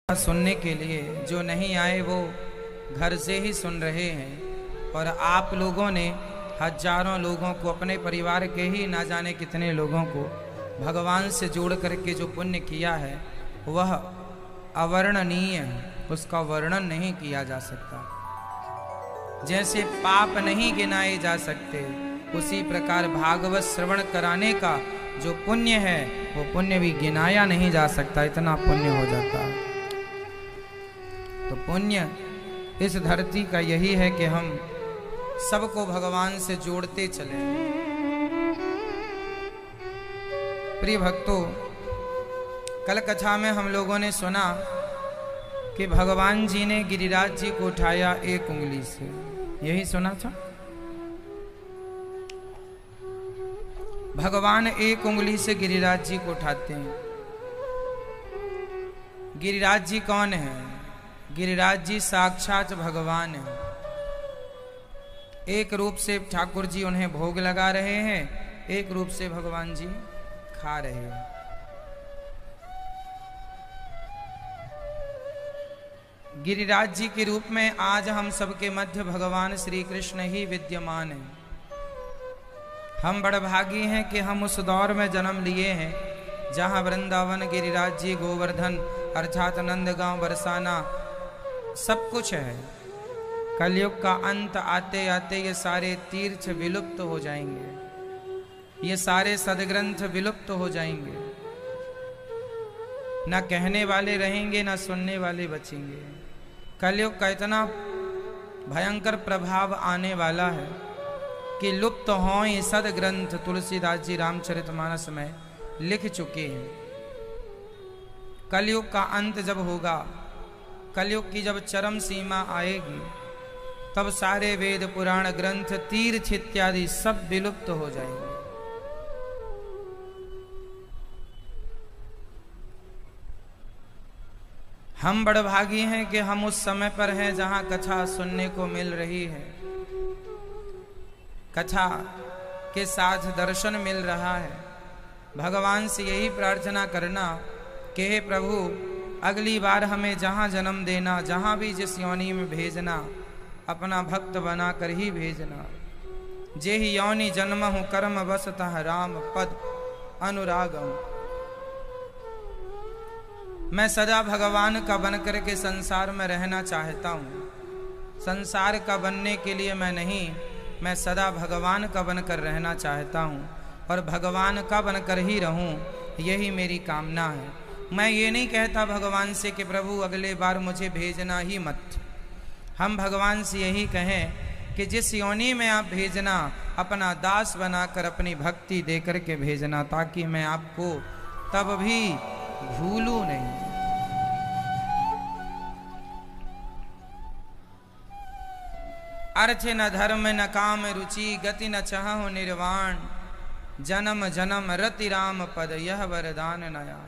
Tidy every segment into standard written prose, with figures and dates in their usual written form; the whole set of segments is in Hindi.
सुनने के लिए जो नहीं आए वो घर से ही सुन रहे हैं। और आप लोगों ने हजारों लोगों को, अपने परिवार के ही ना जाने कितने लोगों को भगवान से जोड़ करके जो पुण्य किया है वह अवर्णनीय है, उसका वर्णन नहीं किया जा सकता। जैसे पाप नहीं गिनाए जा सकते, उसी प्रकार भागवत श्रवण कराने का जो पुण्य है वो पुण्य भी गिनाया नहीं जा सकता, इतना पुण्य हो जाता है। तो पुण्य इस धरती का यही है कि हम सबको भगवान से जोड़ते चलें। प्रिय भक्तों, कल कथा में हम लोगों ने सुना कि भगवान जी ने गिरिराज जी को उठाया एक उंगली से, यही सुना था। भगवान एक उंगली से गिरिराज जी को उठाते हैं। गिरिराज जी कौन है? गिरिराज जी साक्षात भगवान है। एक रूप से ठाकुर जी उन्हें भोग लगा रहे हैं, एक रूप से भगवान जी खा रहे हैं। गिरिराज जी के रूप में आज हम सबके मध्य भगवान श्री कृष्ण ही विद्यमान हैं। हम बड़ भागी हैं कि हम उस दौर में जन्म लिए हैं जहां वृंदावन, गिरिराज जी, गोवर्धन अर्थात नंदगांव, बरसाना सब कुछ है। कलयुग का अंत आते आते ये सारे तीर्थ विलुप्त हो जाएंगे, ये सारे सदग्रंथ विलुप्त हो जाएंगे। ना कहने वाले रहेंगे, ना सुनने वाले बचेंगे। कलयुग का इतना भयंकर प्रभाव आने वाला है कि लुप्त हों ये सदग्रंथ। तुलसीदास जी रामचरितमानस में लिख चुके हैं। कलयुग का अंत जब होगा, कलयुग की जब चरम सीमा आएगी, तब सारे वेद पुराण ग्रंथ, तीर्थ इत्यादि सब विलुप्त हो जाएंगे। हम बड़ भागी हैं कि हम उस समय पर हैं जहां कथा सुनने को मिल रही है, कथा के साथ दर्शन मिल रहा है। भगवान से यही प्रार्थना करना कि हे प्रभु, अगली बार हमें जहां जन्म देना, जहां भी जिस योनि में भेजना, अपना भक्त बना कर ही भेजना। जे ही योनि जन्म हूं कर्म बसतः राम पद अनुरागम। मैं सदा भगवान का बन करके संसार में रहना चाहता हूँ। संसार का बनने के लिए मैं नहीं, मैं सदा भगवान का बनकर रहना चाहता हूँ और भगवान का बनकर ही रहूँ, यही मेरी कामना है। मैं ये नहीं कहता भगवान से कि प्रभु अगले बार मुझे भेजना ही मत। हम भगवान से यही कहें कि जिस योनि में आप भेजना, अपना दास बनाकर अपनी भक्ति देकर के भेजना, ताकि मैं आपको तब भी भूलूं नहीं। अर्थ न धर्म न काम रुचि, गति न चाहु निर्वाण, जन्म जन्म रति राम पद यह वरदान नया।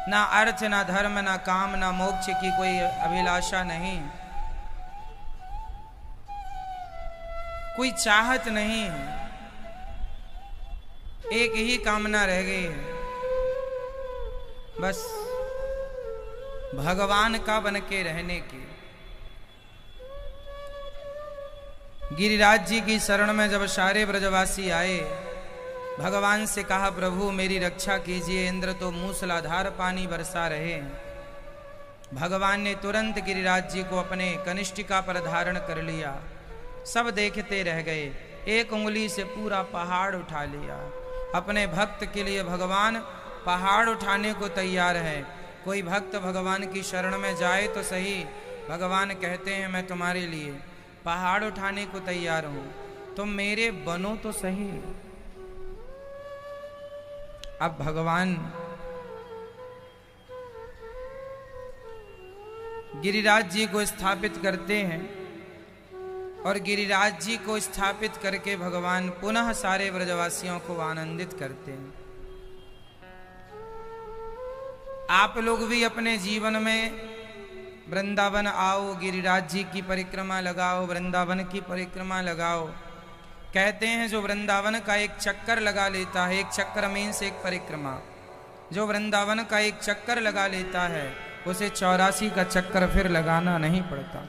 ना अर्थ, ना धर्म, ना काम, ना मोक्ष की कोई अभिलाषा नहीं, कोई चाहत नहीं, एक ही कामना रह गई है, बस भगवान का बन के रहने की। गिरिराज जी की शरण में जब सारे ब्रजवासी आए, भगवान से कहा प्रभु मेरी रक्षा कीजिए, इंद्र तो मूसलाधार पानी बरसा रहे हैं। भगवान ने तुरंत गिरिराज जी को अपने कनिष्ठिका पर धारण कर लिया। सब देखते रह गए। एक उंगली से पूरा पहाड़ उठा लिया। अपने भक्त के लिए भगवान पहाड़ उठाने को तैयार है। कोई भक्त भगवान की शरण में जाए तो सही, भगवान कहते हैं मैं तुम्हारे लिए पहाड़ उठाने को तैयार हूं, तुम मेरे बनो तो सही। अब भगवान गिरिराज जी को स्थापित करते हैं और गिरिराज जी को स्थापित करके भगवान पुनः सारे ब्रजवासियों को आनंदित करते हैं। आप लोग भी अपने जीवन में वृंदावन आओ, गिरिराज जी की परिक्रमा लगाओ, वृंदावन की परिक्रमा लगाओ। कहते हैं जो वृंदावन का एक चक्कर लगा लेता है, एक चक्कर मीन्स एक परिक्रमा, जो वृंदावन का एक चक्कर लगा लेता है उसे 84 का चक्कर फिर लगाना नहीं पड़ता।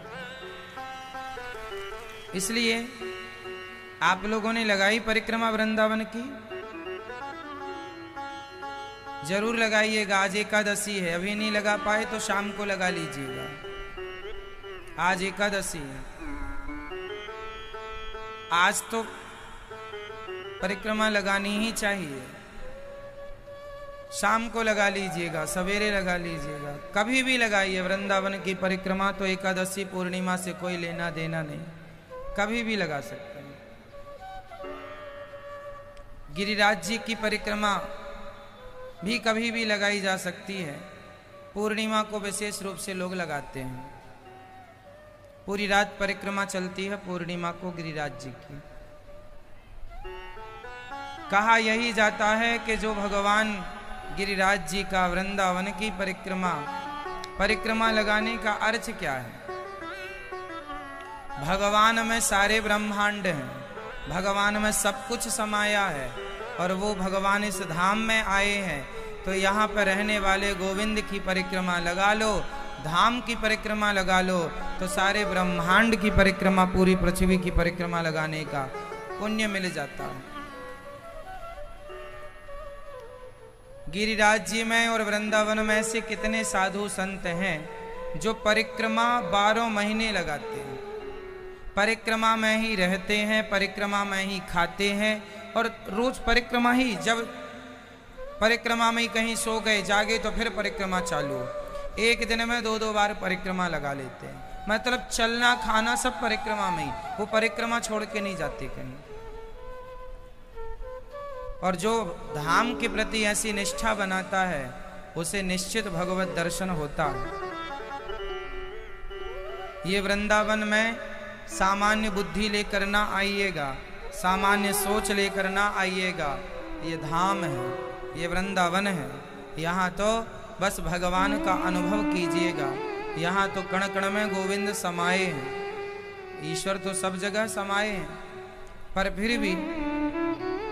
इसलिए आप लोगों ने लगाई परिक्रमा वृंदावन की, जरूर लगाइएगा। आज एकादशी है, अभी नहीं लगा पाए तो शाम को लगा लीजिएगा। आज एकादशी है, आज तो परिक्रमा लगानी ही चाहिए। शाम को लगा लीजिएगा, सवेरे लगा लीजिएगा, कभी भी लगाइए वृंदावन की परिक्रमा। तो एकादशी पूर्णिमा से कोई लेना देना नहीं, कभी भी लगा सकते हैं। गिरिराज जी की परिक्रमा भी कभी भी लगाई जा सकती है। पूर्णिमा को विशेष रूप से लोग लगाते हैं। पूरी रात परिक्रमा चलती है पूर्णिमा को गिरिराज जी की। कहा यही जाता है कि जो भगवान गिरिराज जी का वृंदावन की परिक्रमा लगाने का अर्थ क्या है? भगवान में सारे ब्रह्मांड हैं, भगवान में सब कुछ समाया है, और वो भगवान इस धाम में आए हैं। तो यहाँ पर रहने वाले गोविंद की परिक्रमा लगा लो, धाम की परिक्रमा लगा लो, तो सारे ब्रह्मांड की परिक्रमा, पूरी पृथ्वी की परिक्रमा लगाने का पुण्य मिल जाता है। गिरिराज जी में और वृंदावन में ऐसे कितने साधु संत हैं जो परिक्रमा 12 महीने लगाते हैं, परिक्रमा में ही रहते हैं, परिक्रमा में ही खाते हैं, और रोज परिक्रमा ही। जब परिक्रमा में ही कहीं सो गए जागे तो फिर परिक्रमा चालू। एक दिन में 2-2 बार परिक्रमा लगा लेते हैं। मतलब चलना खाना सब परिक्रमा में ही, वो परिक्रमा छोड़ के नहीं जाते कहीं। और जो धाम के प्रति ऐसी निष्ठा बनाता है उसे निश्चित भगवत दर्शन होता है। ये वृंदावन में सामान्य बुद्धि लेकर ना आइएगा, सामान्य सोच लेकर ना आइएगा। ये धाम है, ये वृंदावन है। यहाँ तो बस भगवान का अनुभव कीजिएगा। यहाँ तो कण कण में गोविंद समाये हैं। ईश्वर तो सब जगह समाये हैं, पर फिर भी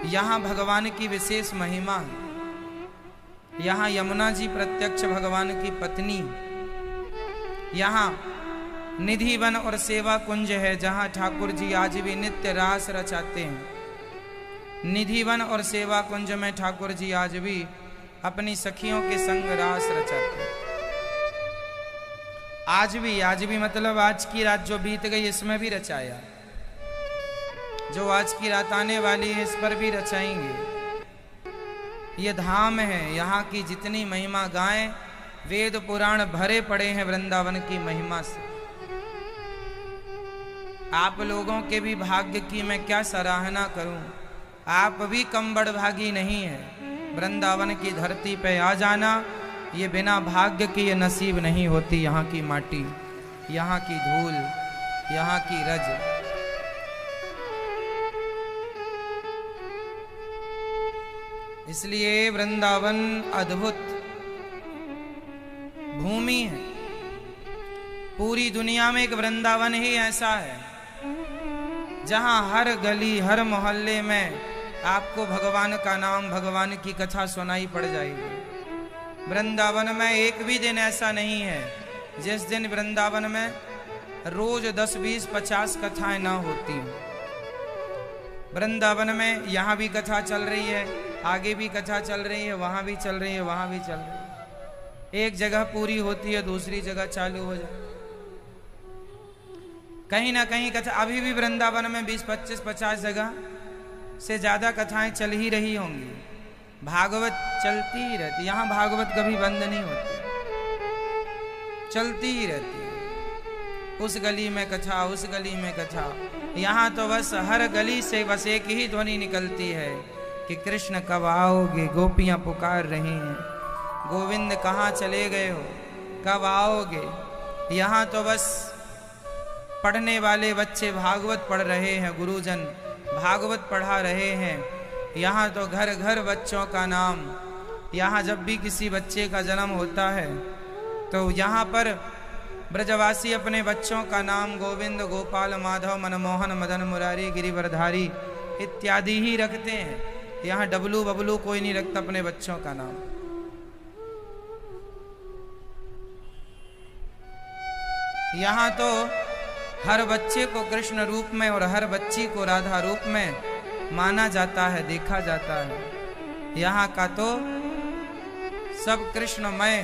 यहाँ भगवान की विशेष महिमा है। यहाँ यमुना जी प्रत्यक्ष भगवान की पत्नी। यहाँ निधि वन और सेवा कुंज है, जहाँ ठाकुर जी आज भी नित्य रास रचाते हैं। निधि वन और सेवा कुंज में ठाकुर जी आज भी अपनी सखियों के संग रास रचाते हैं। आज भी मतलब आज की रात जो बीत गई इसमें भी रचाया, जो आज की रात आने वाली है इस पर भी रचाएंगे। ये धाम है, यहाँ की जितनी महिमा गाएं, वेद पुराण भरे पड़े हैं वृंदावन की महिमा से। आप लोगों के भी भाग्य की मैं क्या सराहना करूं। आप भी कम बड़भागी नहीं है। वृंदावन की धरती पे आ जाना, ये बिना भाग्य के ये नसीब नहीं होती। यहाँ की माटी, यहाँ की धूल, यहाँ की रज। इसलिए वृंदावन अद्भुत भूमि है। पूरी दुनिया में एक वृंदावन ही ऐसा है जहां हर गली हर मोहल्ले में आपको भगवान का नाम, भगवान की कथा सुनाई पड़ जाएगी। वृंदावन में एक भी दिन ऐसा नहीं है जिस दिन वृंदावन में रोज 10, 20, 50 कथाएं ना होती। वृंदावन में यहाँ भी कथा चल रही है, आगे भी कथा चल रही है, वहां भी चल रही है, वहां भी चल रही है। एक जगह पूरी होती है, दूसरी जगह चालू हो जाए। कहीं ना कहीं कथा अभी भी वृंदावन में 20, 25, 50 जगह से ज्यादा कथाएं चल ही रही होंगी। भागवत चलती ही रहती, यहाँ भागवत कभी बंद नहीं होती, चलती ही रहती है। उस गली में कथा, उस गली में कथा। यहाँ तो बस हर गली से बस एक ही ध्वनि निकलती है कि कृष्ण कब आओगे। गोपियाँ पुकार रही हैं, गोविंद कहाँ चले गए हो, कब आओगे। यहाँ तो बस पढ़ने वाले बच्चे भागवत पढ़ रहे हैं, गुरुजन भागवत पढ़ा रहे हैं। यहाँ तो घर घर बच्चों का नाम। यहाँ जब भी किसी बच्चे का जन्म होता है तो यहाँ पर ब्रजवासी अपने बच्चों का नाम गोविंद, गोपाल, माधव, मनमोहन, मदन, मुरारी, गिरिवरधारी इत्यादि ही रखते हैं। यहाँ डबलू बबलू कोई नहीं रखता अपने बच्चों का नाम। यहाँ तो हर बच्चे को कृष्ण रूप में और हर बच्ची को राधा रूप में माना जाता है, देखा जाता है। यहाँ का तो सब कृष्णमय है,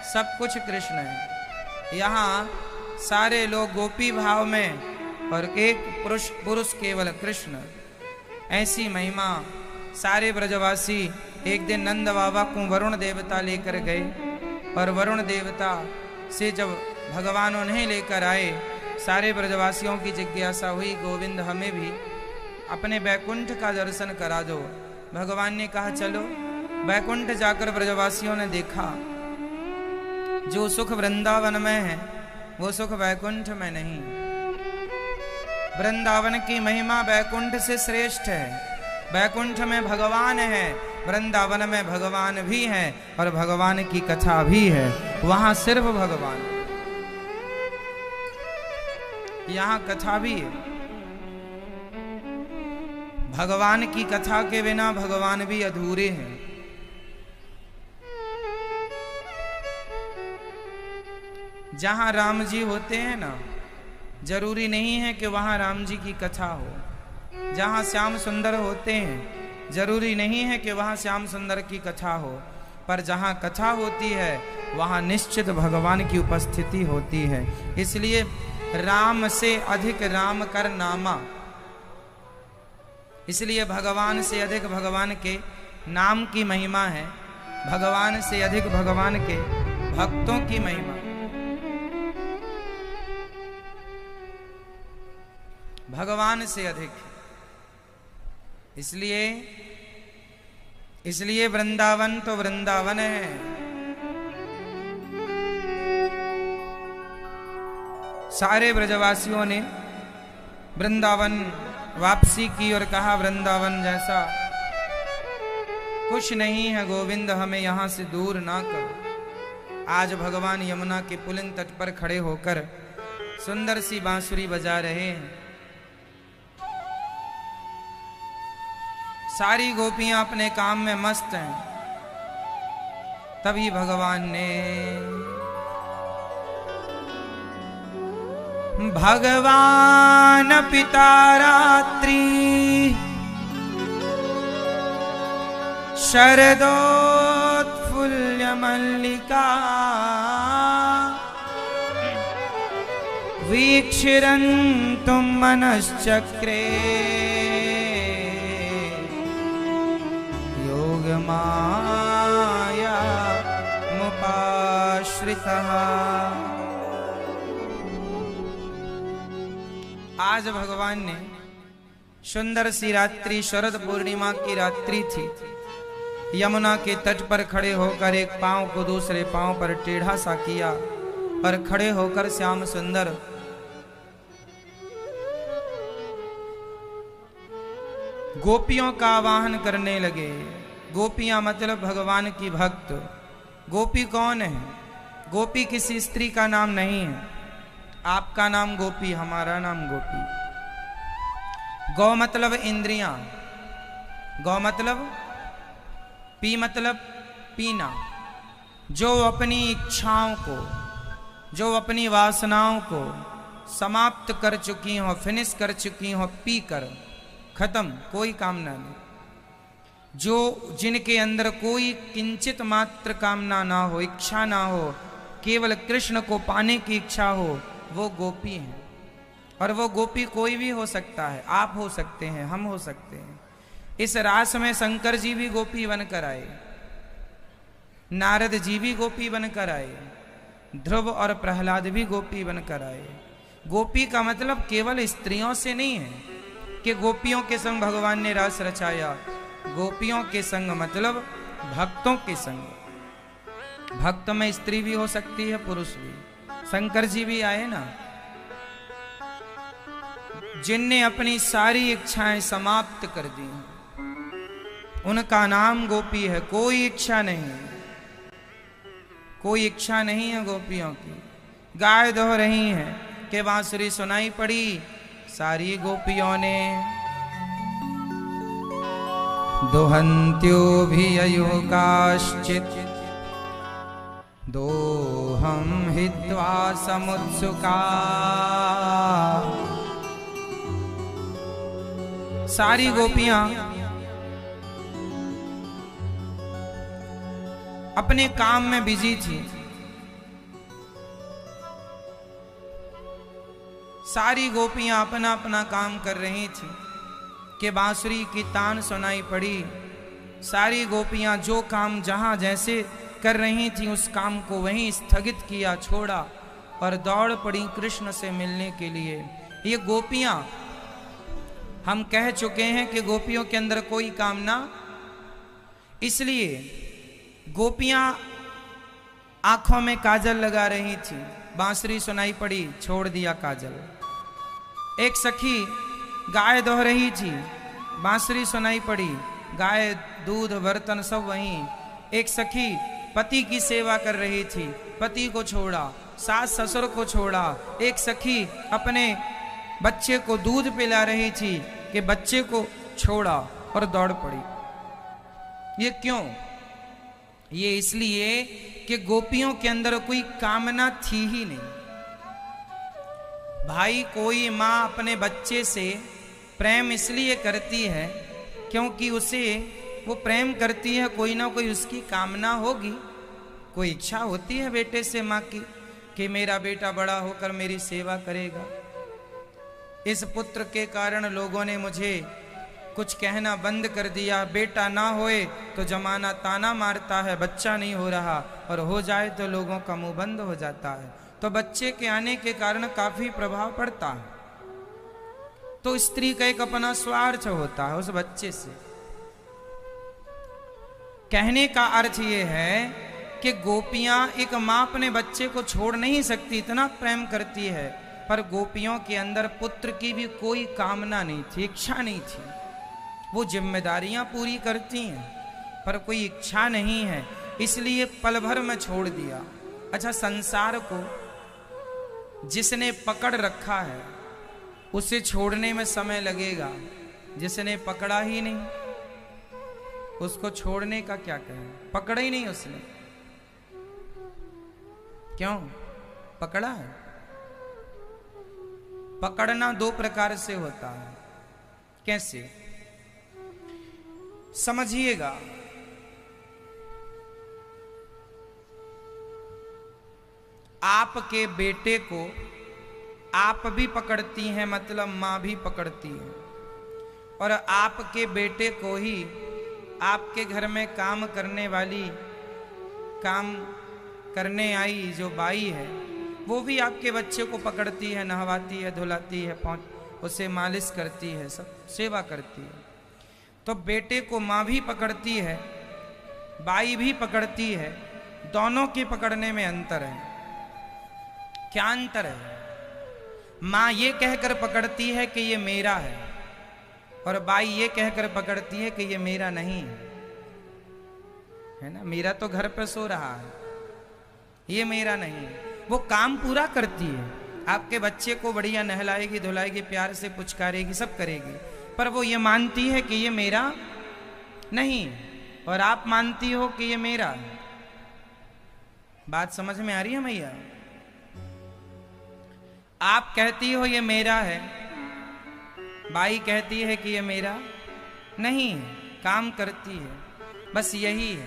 सब कुछ कृष्ण है। यहाँ सारे लोग गोपी भाव में और एक पुरुष केवल कृष्ण। ऐसी महिमा सारे ब्रजवासी। एक दिन नंद बाबा को वरुण देवता लेकर गए और वरुण देवता से जब भगवान उन्हें लेकर आए, सारे ब्रजवासियों की जिज्ञासा हुई, गोविंद हमें भी अपने बैकुंठ का दर्शन करा दो। भगवान ने कहा चलो। बैकुंठ जाकर ब्रजवासियों ने देखा, जो सुख वृंदावन में है वो सुख बैकुंठ में नहीं। वृंदावन की महिमा बैकुंठ से श्रेष्ठ है। बैकुंठ में भगवान है, वृंदावन में भगवान भी है और भगवान की कथा भी है। वहां सिर्फ भगवान, यहाँ कथा भी है। भगवान की कथा के बिना भगवान भी अधूरे हैं। जहां राम जी होते हैं ना, जरूरी नहीं है कि वहां राम जी की कथा हो। जहां श्याम सुंदर होते हैं, जरूरी नहीं है कि वहां श्याम सुंदर की कथा हो। पर जहां कथा होती है वहां निश्चित भगवान की उपस्थिति होती है। इसलिए राम से अधिक राम कर नामा, इसलिए भगवान से अधिक भगवान के नाम की महिमा है। भगवान से अधिक भगवान के भक्तों की महिमा। भगवान से अधिक, इसलिए वृंदावन तो वृंदावन है। सारे ब्रजवासियों ने वृंदावन वापसी की और कहा, वृंदावन जैसा कुछ नहीं है गोविंद, हमें यहां से दूर ना करो। आज भगवान यमुना के पुलिन तट पर खड़े होकर सुंदर सी बांसुरी बजा रहे हैं। सारी गोपियां अपने काम में मस्त हैं। तभी भगवान ने भगवान पिता रात्रि शरदोत्फुल्ल मल्लिका वीक्षिरन्तुं मनश्चक्रे योगमाया मुपाश्रितः। आज भगवान ने सुंदर सी रात्रि, शरद पूर्णिमा की रात्रि थी, यमुना के तट पर खड़े होकर एक पांव को दूसरे पांव पर टेढ़ा सा किया और खड़े होकर श्याम सुंदर गोपियों का आवाहन करने लगे। गोपियां मतलब भगवान की भक्त। गोपी कौन है? गोपी किसी स्त्री का नाम नहीं है। आपका नाम गोपी, हमारा नाम गोपी। गौ मतलब इंद्रियां, गौ मतलब पी मतलब पीना। जो अपनी इच्छाओं को, जो अपनी वासनाओं को समाप्त कर चुकी हो, फिनिश कर चुकी हो, पी कर खत्म, कोई कामना नहीं। जो जिनके अंदर कोई किंचित मात्र कामना ना हो, इच्छा ना हो, केवल कृष्ण को पाने की इच्छा हो, वो गोपी हैं। और वो गोपी कोई भी हो सकता है। आप हो सकते हैं, हम हो सकते हैं। इस रास में शंकर जी भी गोपी बनकर आए, नारद जी भी गोपी बनकर आए, ध्रुव और प्रहलाद भी गोपी बनकर आए। गोपी का मतलब केवल स्त्रियों से नहीं है कि गोपियों के संग भगवान ने रास रचाया। गोपियों के संग मतलब भक्तों के संग। भक्त में स्त्री भी हो सकती है, पुरुष भी। शंकर जी भी आए ना, जिनने अपनी सारी इच्छाएं समाप्त कर दी, उनका नाम गोपी है। कोई इच्छा नहीं, कोई इच्छा नहीं है गोपियों की। गाय दोह रही हैं कि बांसुरी सुनाई पड़ी, सारी गोपियों ने दोहन्त्यो भी अयुकाश्चित दोह हम हित्वा समुत्सुका। सारी गोपियां अपने काम में बिजी थी। सारी गोपियां अपना अपना काम कर रही थी कि बांसुरी की तान सुनाई पड़ी। सारी गोपियां जो काम जहां जैसे कर रही थी उस काम को वहीं स्थगित किया, छोड़ा और दौड़ पड़ी कृष्ण से मिलने के लिए। ये गोपियां, हम कह चुके हैं कि गोपियों के अंदर कोई कामना, इसलिए गोपियां आंखों में काजल लगा रही थी। बांसुरी सुनाई पड़ी, छोड़ दिया काजल। एक सखी गाय दोह रही थी, बांसुरी सुनाई पड़ी, गाय दूध बर्तन सब वहीं। एक सखी पति की सेवा कर रही थी, पति को छोड़ा, सास ससुर को छोड़ा। एक सखी अपने बच्चे को दूध पिला रही थी कि बच्चे को छोड़ा और दौड़ पड़ी। ये क्यों? ये इसलिए कि गोपियों के अंदर कोई कामना थी ही नहीं। भाई, कोई माँ अपने बच्चे से प्रेम इसलिए करती है क्योंकि उसे वो प्रेम करती है, कोई ना कोई उसकी कामना होगी, कोई इच्छा होती है बेटे से माँ की कि मेरा बेटा बड़ा होकर मेरी सेवा करेगा। इस पुत्र के कारण लोगों ने मुझे कुछ कहना बंद कर दिया। बेटा ना होए तो जमाना ताना मारता है, बच्चा नहीं हो रहा, और हो जाए तो लोगों का मुंह बंद हो जाता है। तो बच्चे के आने के कारण काफी प्रभाव पड़ता है। तो स्त्री का एक अपना स्वार्थ होता है उस बच्चे से। कहने का अर्थ ये है कि गोपियां, एक मां अपने बच्चे को छोड़ नहीं सकती, इतना प्रेम करती है, पर गोपियों के अंदर पुत्र की भी कोई कामना नहीं थी, इच्छा नहीं थी। वो जिम्मेदारियां पूरी करती हैं पर कोई इच्छा नहीं है, इसलिए पल भर में छोड़ दिया। अच्छा, संसार को जिसने पकड़ रखा है उसे छोड़ने में समय लगेगा, जिसने पकड़ा ही नहीं उसको छोड़ने का क्या कहें? पकड़ा ही नहीं उसने, क्यों? पकड़ा है। पकड़ना दो प्रकार से होता है। कैसे? समझिएगा। आपके बेटे को आप भी पकड़ती हैं, मतलब मां भी पकड़ती है, और आपके बेटे को ही आपके घर में काम करने वाली, काम करने आई जो बाई है, वो भी आपके बच्चे को पकड़ती है, नहवाती है, धुलाती है, उसे मालिश करती है, सब सेवा करती है। तो बेटे को माँ भी पकड़ती है, बाई भी पकड़ती है, दोनों के पकड़ने में अंतर है। क्या अंतर है? माँ ये कहकर पकड़ती है कि ये मेरा है, और बाई ये कहकर पकड़ती है कि ये मेरा नहीं है ना, मेरा तो घर पे सो रहा है, ये मेरा नहीं। वो काम पूरा करती है, आपके बच्चे को बढ़िया नहलाएगी, धुलाएगी, प्यार से पुचकारेगी, सब करेगी, पर वो ये मानती है कि ये मेरा नहीं, और आप मानती हो कि ये मेरा है। बात समझ में आ रही है मैया? आप कहती हो ये मेरा है, बाई कहती है कि ये मेरा नहीं है, काम करती है। बस यही है,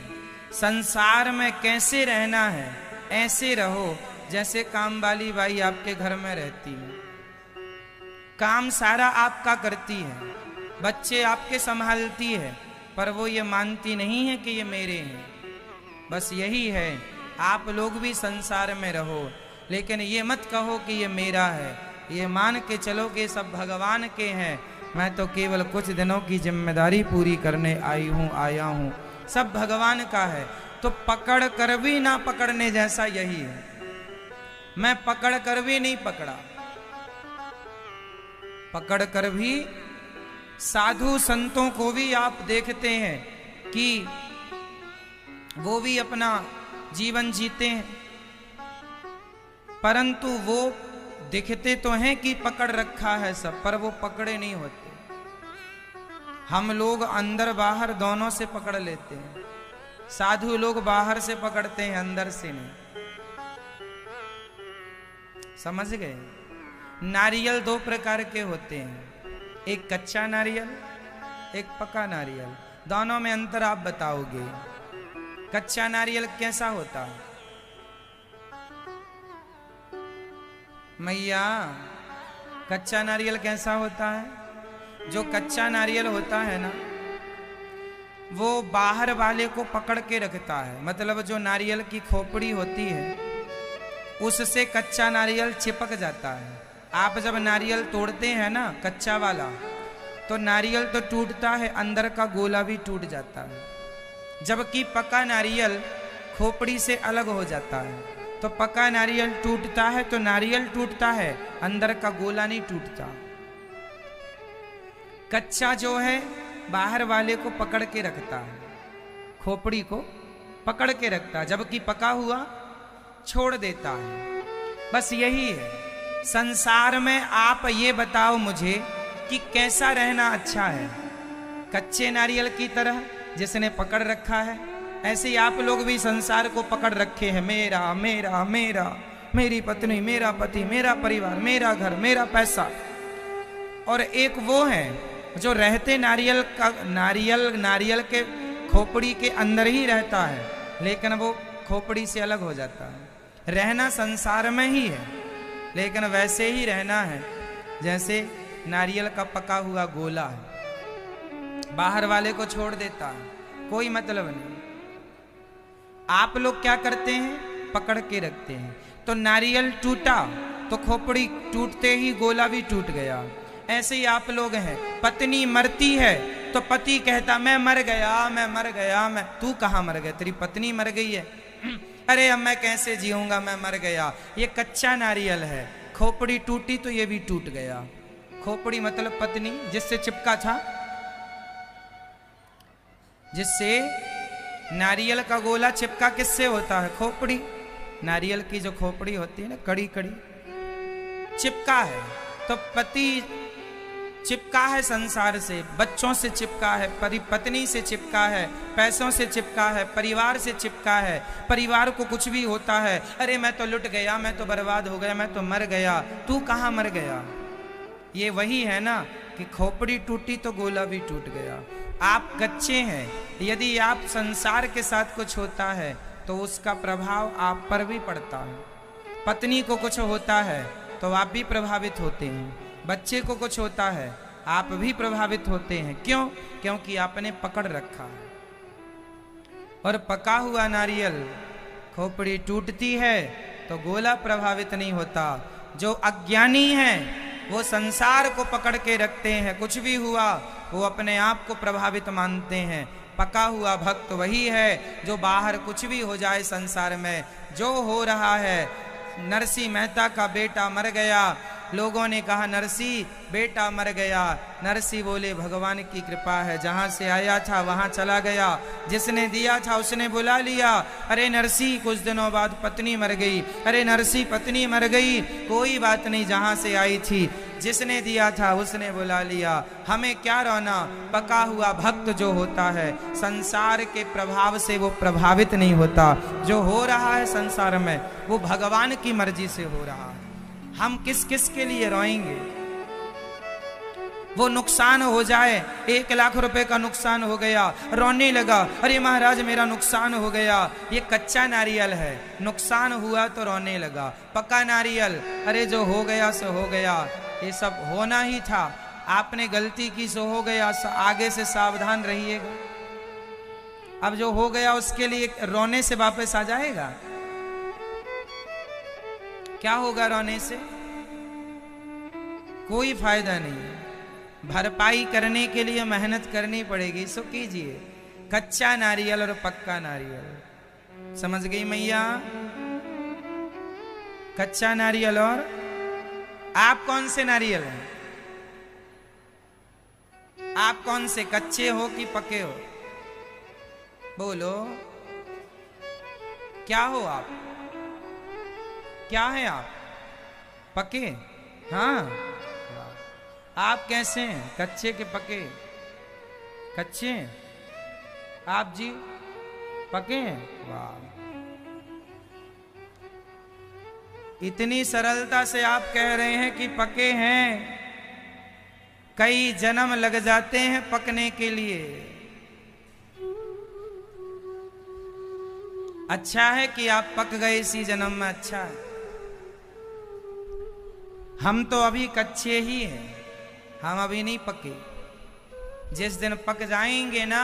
संसार में कैसे रहना है ऐसे रहो जैसे काम वाली बाई आपके घर में रहती है। काम सारा आपका करती है, बच्चे आपके संभालती है, पर वो ये मानती नहीं है कि ये मेरे हैं। बस यही है, आप लोग भी संसार में रहो, लेकिन ये मत कहो कि ये मेरा है, ये मान के चलो कि सब भगवान के हैं, मैं तो केवल कुछ दिनों की जिम्मेदारी पूरी करने आया हूँ, सब भगवान का है। तो पकड़ कर भी ना पकड़ने जैसा यही है। मैं पकड़ कर भी नहीं पकड़ा, पकड़ कर भी साधु संतों को भी आप देखते हैं कि वो भी अपना जीवन जीते हैं, परंतु वो दिखते तो हैं कि पकड़ रखा है सब, पर वो पकड़े नहीं होते। हम लोग अंदर बाहर दोनों से पकड़ लेते हैं, साधु लोग बाहर से पकड़ते हैं, अंदर से नहीं। समझ गए? नारियल दो प्रकार के होते हैं, एक कच्चा नारियल, एक पका नारियल। दोनों में अंतर आप बताओगे। कच्चा नारियल कैसा होता है? मैया, कच्चा नारियल कैसा होता है? जो कच्चा नारियल होता है ना, वो बाहर वाले को पकड़ के रखता है। मतलब जो नारियल की खोपड़ी होती है उससे कच्चा नारियल चिपक जाता है। आप जब नारियल तोड़ते हैं ना कच्चा वाला, तो नारियल तो टूटता है, अंदर का गोला भी टूट जाता है। जबकि पका नारियल खोपड़ी से अलग हो जाता है। तो पका नारियल टूटता है तो नारियल टूटता है, अंदर का गोला नहीं टूटता। कच्चा जो है बाहर वाले को पकड़ के रखता है, खोपड़ी को पकड़ के रखता है, जबकि पका हुआ छोड़ देता है। बस यही है संसार में। आप ये बताओ मुझे कि कैसा रहना अच्छा है? कच्चे नारियल की तरह जिसने पकड़ रखा है, ऐसे ही आप लोग भी संसार को पकड़ रखे हैं। मेरा मेरा मेरा, मेरी पत्नी, मेरा पति, मेरा परिवार, मेरा घर, मेरा पैसा। और एक वो है जो रहते नारियल के खोपड़ी के अंदर ही रहता है, लेकिन वो खोपड़ी से अलग हो जाता है। रहना संसार में ही है, लेकिन वैसे ही रहना है जैसे नारियल का पका हुआ गोला है, बाहर वाले को छोड़ देता है, कोई मतलब नहीं। आप लोग क्या करते हैं? पकड़ के रखते हैं। तो नारियल टूटा तो खोपड़ी टूटते ही गोला भी टूट गया। ऐसे ही आप लोग हैं, पत्नी मरती है तो पति कहता मैं मर गया, मैं मर गया। मैं, तू कहाँ मर गया? तेरी पत्नी मर गई है। अरे अब मैं कैसे जीऊंगा, मैं मर गया। ये कच्चा नारियल है, खोपड़ी टूटी तो ये भी टूट गया। खोपड़ी मतलब पत्नी, जिससे चिपका था, जिससे नारियल का गोला चिपका किससे होता है? खोपड़ी। नारियल की जो खोपड़ी होती है ना, कड़ी कड़ी चिपका है। तो पति चिपका है संसार से, बच्चों से चिपका है, पत्नी से चिपका है, पैसों से चिपका है, परिवार से चिपका है। परिवार को कुछ भी होता है, अरे मैं तो लुट गया, मैं तो बर्बाद हो गया, मैं तो मर गया। तू कहाँ मर गया? ये वही है ना कि खोपड़ी टूटी तो गोला भी टूट गया। आप कच्चे हैं। यदि आप संसार के साथ कुछ होता है तो उसका प्रभाव आप पर भी पड़ता है। पत्नी को कुछ होता है तो आप भी प्रभावित होते हैं, बच्चे को कुछ होता है आप भी प्रभावित होते हैं। क्यों? क्योंकि आपने पकड़ रखा है। और पका हुआ नारियल खोपड़ी टूटती है तो गोला प्रभावित नहीं होता। जो अज्ञानी है वो संसार को पकड़ के रखते हैं, कुछ भी हुआ वो अपने आप को प्रभावित मानते हैं। पका हुआ भक्त वही है जो बाहर कुछ भी हो जाए संसार में, जो हो रहा है। नरसिंह मेहता का बेटा मर गया, लोगों ने कहा नरसिंह बेटा मर गया। नरसिंह बोले भगवान की कृपा है, जहाँ से आया था वहाँ चला गया, जिसने दिया था उसने बुला लिया। अरे नरसिंह कुछ दिनों बाद पत्नी मर गई, अरे नरसिंह पत्नी मर गई, कोई बात नहीं, जहाँ से आई थी जिसने दिया था उसने बुला लिया। हमें क्या रोना? पका हुआ भक्त जो होता है संसार के प्रभाव से वो प्रभावित नहीं होता। जो हो रहा है संसार में वो भगवान की मर्जी से हो रहा है। हम किस किस के लिए रोएंगे? वो नुकसान हो जाए, 1 लाख रुपए का नुकसान हो गया, रोने लगा, अरे महाराज मेरा नुकसान हो गया। ये कच्चा नारियल है, नुकसान हुआ तो रोने लगा। पका नारियल, अरे जो हो गया सो हो गया, ये सब होना ही था, आपने गलती की सो हो गया, आगे से सावधान रहिएगा। अब जो हो गया उसके लिए रोने से वापस आ जाएगा? क्या होगा रोने से? कोई फायदा नहीं। भरपाई करने के लिए मेहनत करनी पड़ेगी, सो कीजिए। कच्चा नारियल और पक्का नारियल, समझ गई मैया? कच्चा नारियल और आप कौन से नारियल हैं? आप कौन से, कच्चे हो कि पके हो? बोलो, क्या हो आप? क्या है आप? पके? हाँ। आप कैसे हैं? कच्चे के पके? कच्चे? आप जी पके हैं? वाह। इतनी सरलता से आप कह रहे हैं कि पके हैं, कई जन्म लग जाते हैं पकने के लिए। अच्छा है कि आप पक गए इसी जन्म में, अच्छा है। हम तो अभी कच्चे ही हैं, हम अभी नहीं पके। जिस दिन पक जाएंगे ना,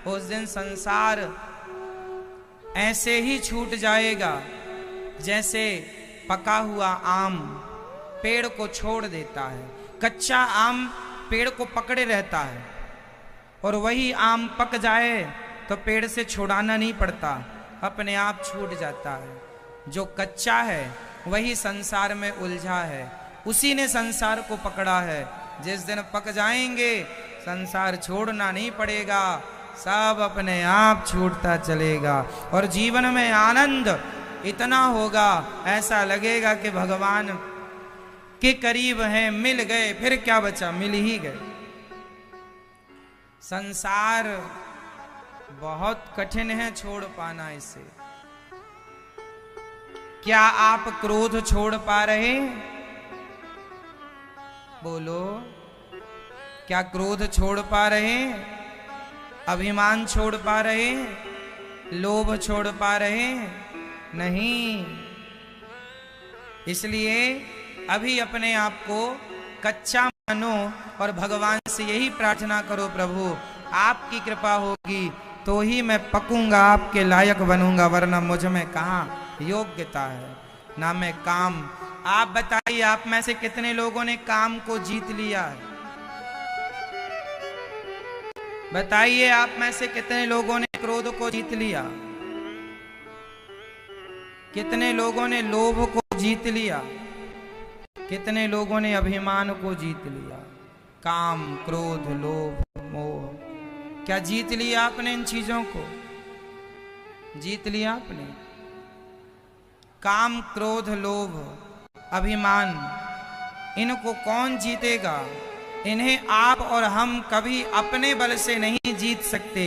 उस दिन संसार ऐसे ही छूट जाएगा जैसे पका हुआ आम पेड़ को छोड़ देता है। कच्चा आम पेड़ को पकड़े रहता है, और वही आम पक जाए तो पेड़ से छुड़ाना नहीं पड़ता, अपने आप छूट जाता है। जो कच्चा है वही संसार में उलझा है, उसी ने संसार को पकड़ा है। जिस दिन पक जाएंगे संसार छोड़ना नहीं पड़ेगा, सब अपने आप छूटता चलेगा, और जीवन में आनंद इतना होगा, ऐसा लगेगा कि भगवान के करीब हैं, मिल गए, फिर क्या बचा, मिल ही गए। संसार बहुत कठिन है छोड़ पाना इसे। क्या आप क्रोध छोड़ पा रहे? बोलो, क्या क्रोध छोड़ पा रहे? अभिमान छोड़ पा रहे? लोभ छोड़ पा रहे? नहीं। इसलिए अभी अपने आप को कच्चा मानो और भगवान से यही प्रार्थना करो, प्रभु आपकी कृपा होगी तो ही मैं पकूंगा, आपके लायक बनूंगा, वरना मुझ में कहाँ योग्यता है, ना मैं काम। आप बताइए, आप में से कितने लोगों ने काम को जीत लिया है? बताइए, आप में से कितने लोगों ने क्रोध को जीत लिया? कितने लोगों ने लोभ को जीत लिया? कितने लोगों ने अभिमान को जीत लिया? काम, क्रोध, लोभ, मोह, क्या जीत लिया आपने? इन चीजों को जीत लिया आपने? काम, क्रोध, लोभ, अभिमान, इनको कौन जीतेगा? इन्हें आप और हम कभी अपने बल से नहीं जीत सकते।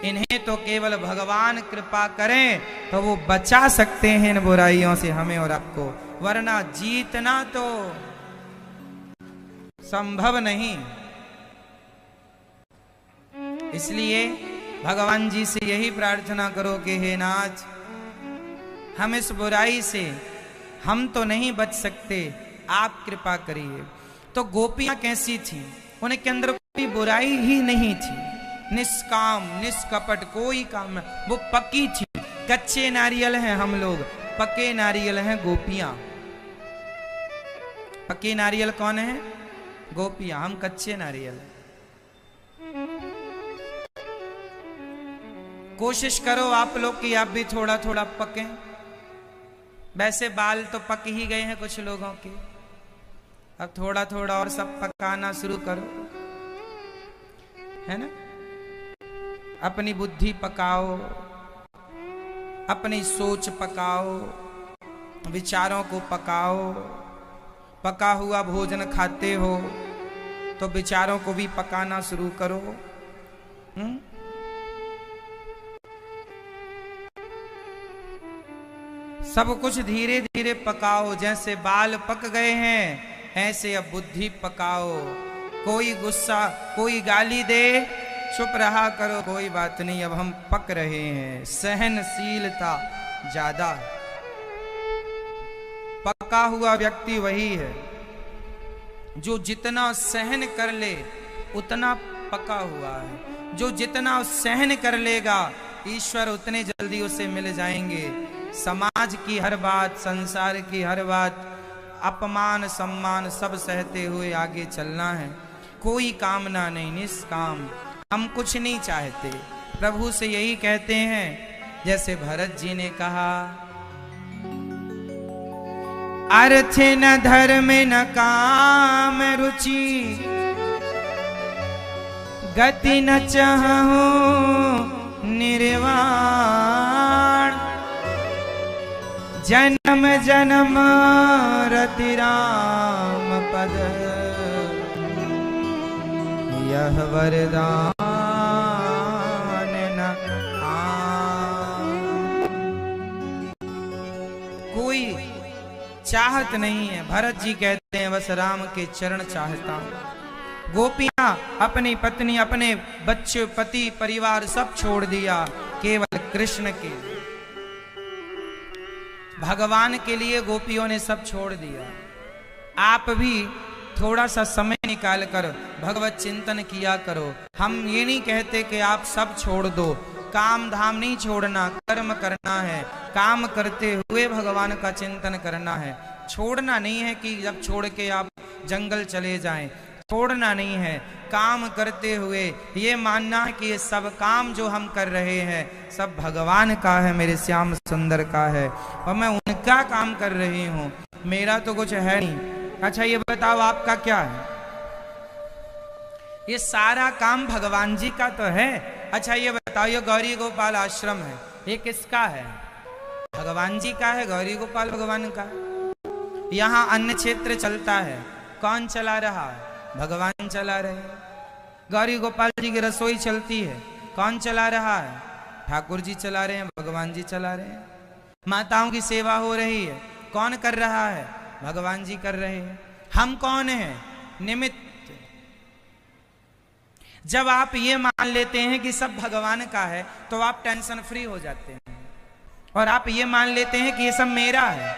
इन्हें तो केवल भगवान कृपा करें तो वो बचा सकते हैं इन बुराइयों से, हमें और आपको, वरना जीतना तो संभव नहीं। इसलिए भगवान जी से यही प्रार्थना करो कि हे नाथ, हम इस बुराई से हम तो नहीं बच सकते, आप कृपा करिए। तो गोपियां कैसी थी? उनके अंदर कोई बुराई ही नहीं थी, निष्काम निष्कपट, कोई काम, वो पक्की थी। कच्चे नारियल हैं हम लोग, पक्के नारियल हैं गोपियां। पक्के नारियल कौन है? गोपियां। हम कच्चे नारियल हैं। कोशिश करो आप लोग कि आप भी थोड़ा थोड़ा पकें। वैसे बाल तो पक ही गए हैं कुछ लोगों के, अब थोड़ा थोड़ा और सब पकाना शुरू करो, है ना? अपनी बुद्धि पकाओ, अपनी सोच पकाओ, विचारों को पकाओ। पका हुआ भोजन खाते हो तो विचारों को भी पकाना शुरू करो। सब कुछ धीरे धीरे पकाओ। जैसे बाल पक गए हैं ऐसे अब बुद्धि पकाओ। कोई गुस्सा, कोई गाली दे, चुप रहा करो, कोई बात नहीं, अब हम पक रहे हैं। सहनशीलता ज्यादा। पका हुआ व्यक्ति वही है जो जितना सहन कर ले उतना पका हुआ है। जो जितना सहन कर लेगा ईश्वर उतने जल्दी उसे मिल जाएंगे। समाज की हर बात, संसार की हर बात, अपमान सम्मान सब सहते हुए आगे चलना है। कोई कामना नहीं, निष्काम। हम कुछ नहीं चाहते, प्रभु से यही कहते हैं जैसे भरत जी ने कहा, अर्थ न धर्म न काम रुचि, गति न चाहूं निर्वाण, जन्म जन्म रति राम पद, यह वरदान न आन। कोई चाहत नहीं है। भरत जी कहते हैं बस राम के चरण चाहता हूं। गोपियां अपनी पत्नी, अपने बच्चे, पति, परिवार सब छोड़ दिया, केवल कृष्ण के भगवान के लिए गोपियों ने सब छोड़ दिया। आप भी थोड़ा सा समय निकाल कर भगवत चिंतन किया करो। हम ये नहीं कहते कि आप सब छोड़ दो, काम धाम नहीं छोड़ना, कर्म करना है। काम करते हुए भगवान का चिंतन करना है। छोड़ना नहीं है कि जब छोड़ के आप जंगल चले जाएं, छोड़ना नहीं है। काम करते हुए ये मानना है कि ये सब काम जो हम कर रहे हैं सब भगवान का है, मेरे श्याम सुंदर का है और मैं उनका काम कर रही हूँ, मेरा तो कुछ है नहीं। अच्छा ये बताओ आपका क्या है? ये सारा काम भगवान जी का तो है। अच्छा ये बताओ, ये गौरी गोपाल आश्रम है, ये किसका है? भगवान जी का है। गौरी गोपाल भगवान का। यहाँ अन्य क्षेत्र चलता है, कौन चला रहा है? भगवान चला रहे हैं। गौरी गोपाल जी की रसोई चलती है, कौन चला रहा है? ठाकुर जी चला रहे हैं, भगवान जी चला रहे हैं। माताओं की सेवा हो रही है, कौन कर रहा है? भगवान जी कर रहे हैं। हम कौन हैं? निमित्त। जब आप ये मान लेते हैं कि सब भगवान का है तो आप टेंशन फ्री हो जाते हैं, और आप ये मान लेते हैं कि ये सब मेरा है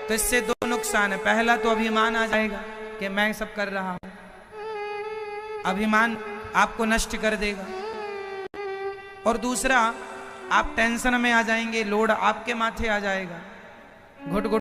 तो इससे दो नुकसान है। पहला तो अभिमान आ जाएगा कि मैं सब कर रहा हूं, अभिमान आपको नष्ट कर देगा। और दूसरा, आप टेंशन में आ जाएंगे, लोड आपके माथे आ जाएगा। घुट घुट